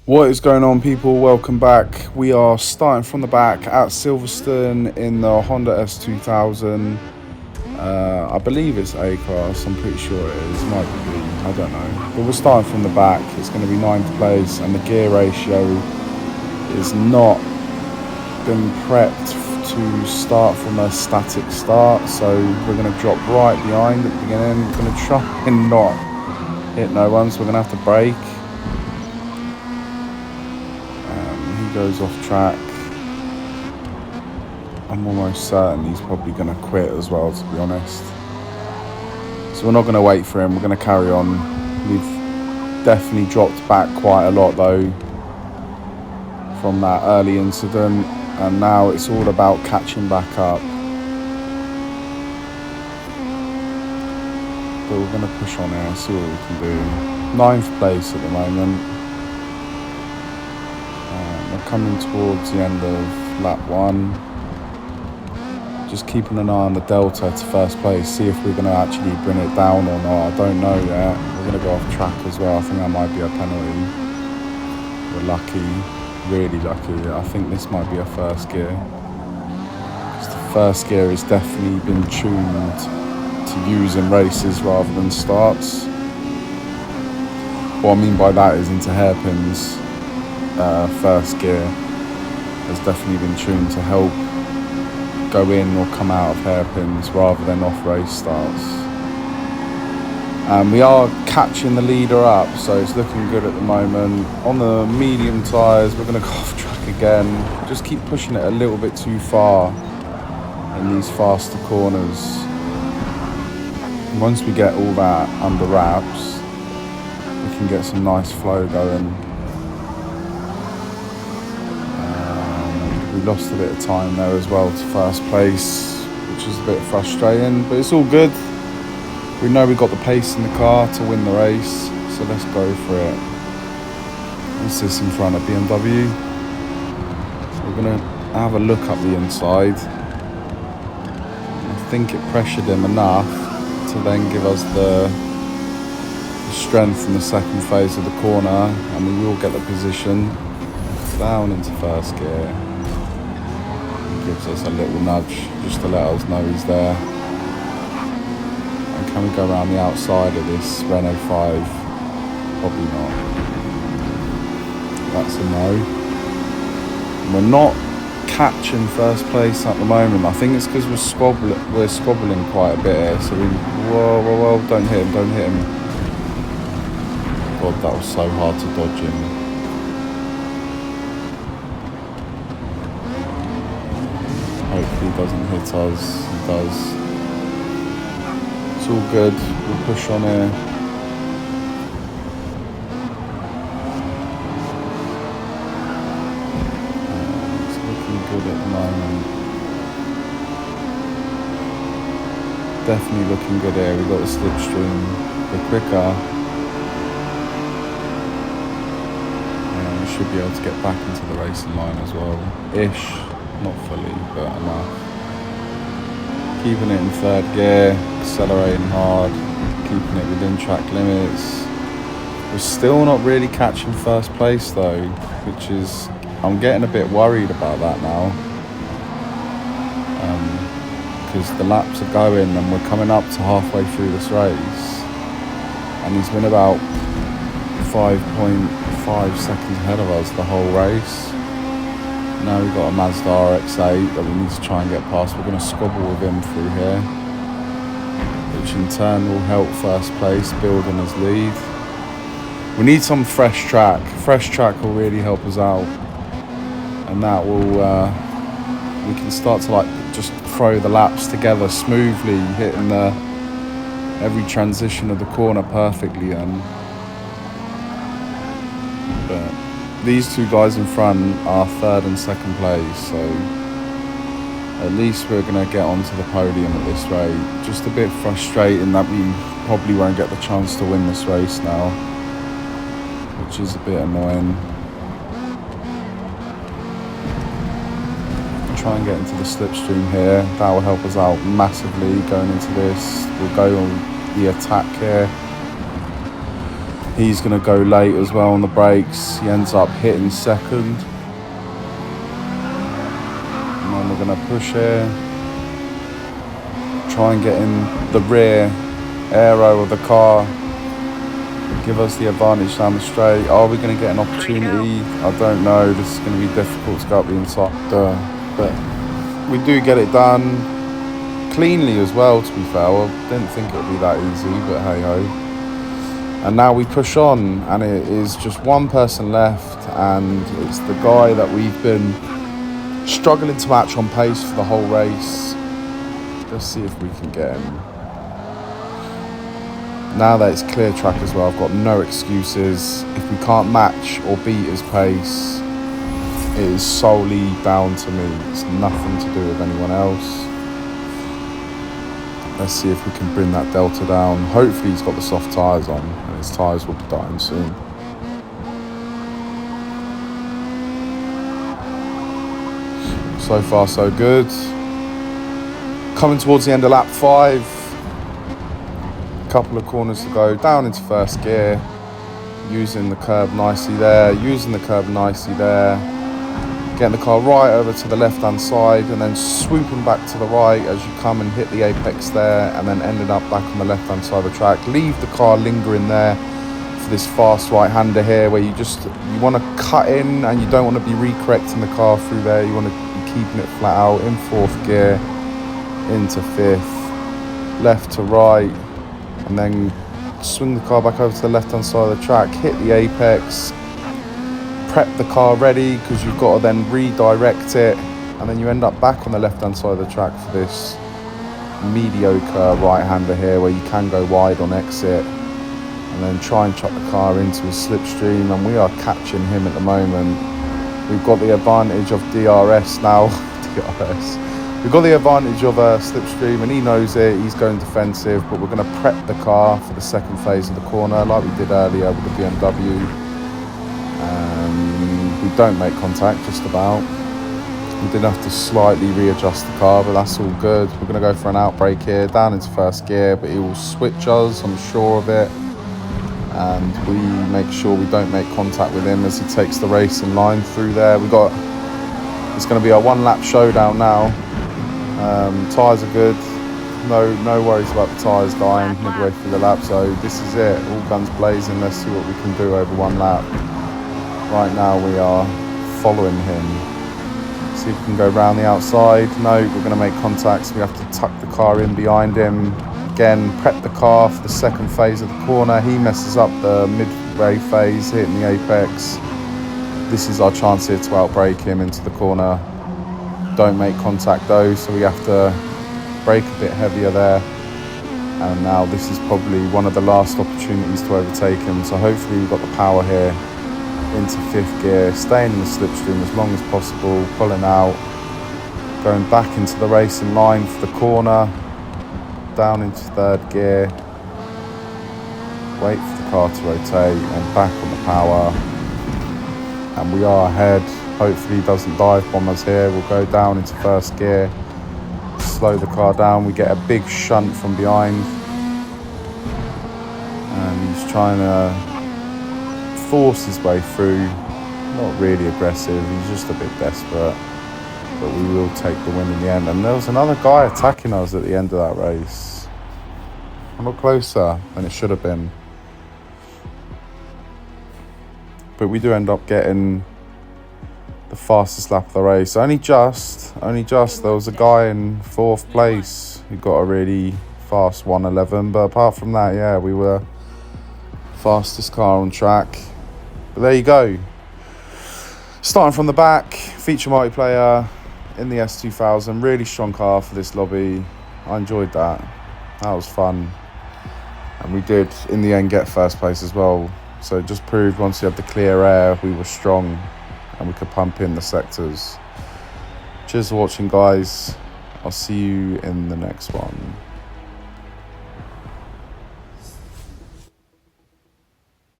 What is going on, people? Welcome back. We are starting from the back at Silverstone in the Honda S2000. I believe it's A-Class, I'm pretty sure it is. Might be B, I don't know. But we're starting from the back. It's going to be 9th place, and the gear ratio is not been prepped to start from a static start. So we're going to drop right behind at the beginning. We're going to try and not hit no one, so we're going to have to brake. Goes off track. I'm almost certain he's probably going to quit as well, to be honest. So we're not going to wait for him. We're going to carry on. We've definitely dropped back quite a lot though from that early incident, and now it's all about catching back up. But we're going to push on here, see what we can do. 9th place at the moment. Coming towards the end of lap 1, just keeping an eye on the delta to first place, see if we're going to actually bring it down or not. I don't know yet. We're going to go off track as well. I think that might be a penalty. We're lucky, really lucky. I think this might be a first gear, because the first gear has definitely been tuned to use in races rather than starts. What I mean by that is into hairpins. First gear has definitely been tuned to help go in or come out of hairpins rather than off race starts. And we are catching the leader up, so it's looking good at the moment. On the medium tyres, we're going to go off track again. Just keep pushing it a little bit too far in these faster corners. Once we get all that under wraps, we can get some nice flow going. We lost a bit of time there as well to first place, which is a bit frustrating, but it's all good. We know we've got the pace in the car to win the race, so let's go for it. What's this in front of BMW? We're going to have a look up the inside. I think it pressured him enough to then give us the strength in the second phase of the corner, and we will get the position down into first gear. Gives us a little nudge just to let us know he's there. And can we go around the outside of this Renault 5? Probably not. That's a no. We're not catching first place at the moment. I think it's because we're squabbling quite a bit here. So whoa, don't hit him. God, that was so hard to dodge him. Hopefully he doesn't hit us. He does. It's all good. We'll push on here. It's looking good at the moment. Definitely looking good here. We've got the slipstream. We're quicker. And we should be able to get back into the racing line as well. Ish. Not fully, but enough. Keeping it in third gear, accelerating hard, keeping it within track limits. We're still not really catching first place though, which is, I'm getting a bit worried about that now. Because the laps are going and we're coming up to halfway through this race. And he's been about 5.5 seconds ahead of us the whole race. Now we've got a Mazda RX-8 that we need to try and get past. We're going to squabble with him through here, which in turn will help first place, build on his lead. We need some fresh track. Fresh track will really help us out, and that will we can start to just throw the laps together smoothly, hitting every transition of the corner perfectly then. But these two guys in front are third and second place, so at least we're going to get onto the podium at this rate. Just a bit frustrating that we probably won't get the chance to win this race now, which is a bit annoying. Try and get into the slipstream here. That will help us out massively going into this. We'll go on the attack here. He's going to go late as well on the brakes. He ends up hitting second. And then we're going to push here. Try and get in the rear aero of the car. Give us the advantage down the straight. Are we going to get an opportunity? I don't know. This is going to be difficult to go up the inside. But we do get it done cleanly as well, to be fair. I didn't think it would be that easy, but hey ho. And now we push on, and it is just one person left, and it's the guy that we've been struggling to match on pace for the whole race. Let's see if we can get him. Now that it's clear track as well, I've got no excuses. If we can't match or beat his pace, it is solely down to me. It's nothing to do with anyone else. Let's see if we can bring that delta down. Hopefully he's got the soft tyres on, and his tyres will be dying soon. So far so good. Coming towards the end of lap 5. A couple of corners to go. Down into first gear. Using the curb nicely there. Getting the car right over to the left-hand side, and then swooping back to the right as you come and hit the apex there, and then ending up back on the left-hand side of the track. Leave the car lingering there for this fast right-hander here, where you want to cut in and you don't want to be recorrecting the car through there. You want to be keeping it flat out in fourth gear, into fifth, left to right, and then swing the car back over to the left-hand side of the track, hit the apex, prep the car ready, because you've got to then redirect it, and then you end up back on the left hand side of the track for this mediocre right hander here, where you can go wide on exit and then try and chuck the car into a slipstream, and we are catching him at the moment. We've got the advantage of DRS now. We've got the advantage of a slipstream, and he knows it. He's going defensive, but we're going to prep the car for the second phase of the corner like we did earlier with the BMW. We don't make contact, just about. We did have to slightly readjust the car, but that's all good. We're going to go for an outbreak here, down into first gear, but he will switch us, I'm sure of it. And we make sure we don't make contact with him as he takes the racing line through there. It's going to be a one-lap showdown now. Tyres are good. No worries about the tyres dying midway through the lap, so this is it. All guns blazing. Let's see what we can do over one lap. Right now we are following him. See if we can go around the outside. No, we're going to make contact, so we have to tuck the car in behind him. Again, prep the car for the second phase of the corner. He messes up the midway phase, hitting the apex. This is our chance here to outbrake him into the corner. Don't make contact though, so we have to brake a bit heavier there. And now this is probably one of the last opportunities to overtake him, so hopefully we've got the power here. Into fifth gear, staying in the slipstream as long as possible, pulling out, going back into the racing line for the corner, down into third gear, wait for the car to rotate, and back on the power, and we are ahead. Hopefully he doesn't dive bomb us here. We'll go down into first gear, slow the car down, we get a big shunt from behind, and he's trying to force his way through. Not really aggressive, he's just a bit desperate, but we will take the win in the end. And there was another guy attacking us at the end of that race, a lot closer than it should have been, but we do end up getting the fastest lap of the race. Only just there was a guy in fourth place who got a really fast 1:11, but apart from that, yeah, we were fastest car on track. But there you go. Starting from the back, feature multiplayer in the S2000. Really strong car for this lobby. I enjoyed that. That was fun. And we did, in the end, get first place as well. So it just proved once we had the clear air, we were strong and we could pump in the sectors. Cheers for watching, guys. I'll see you in the next one.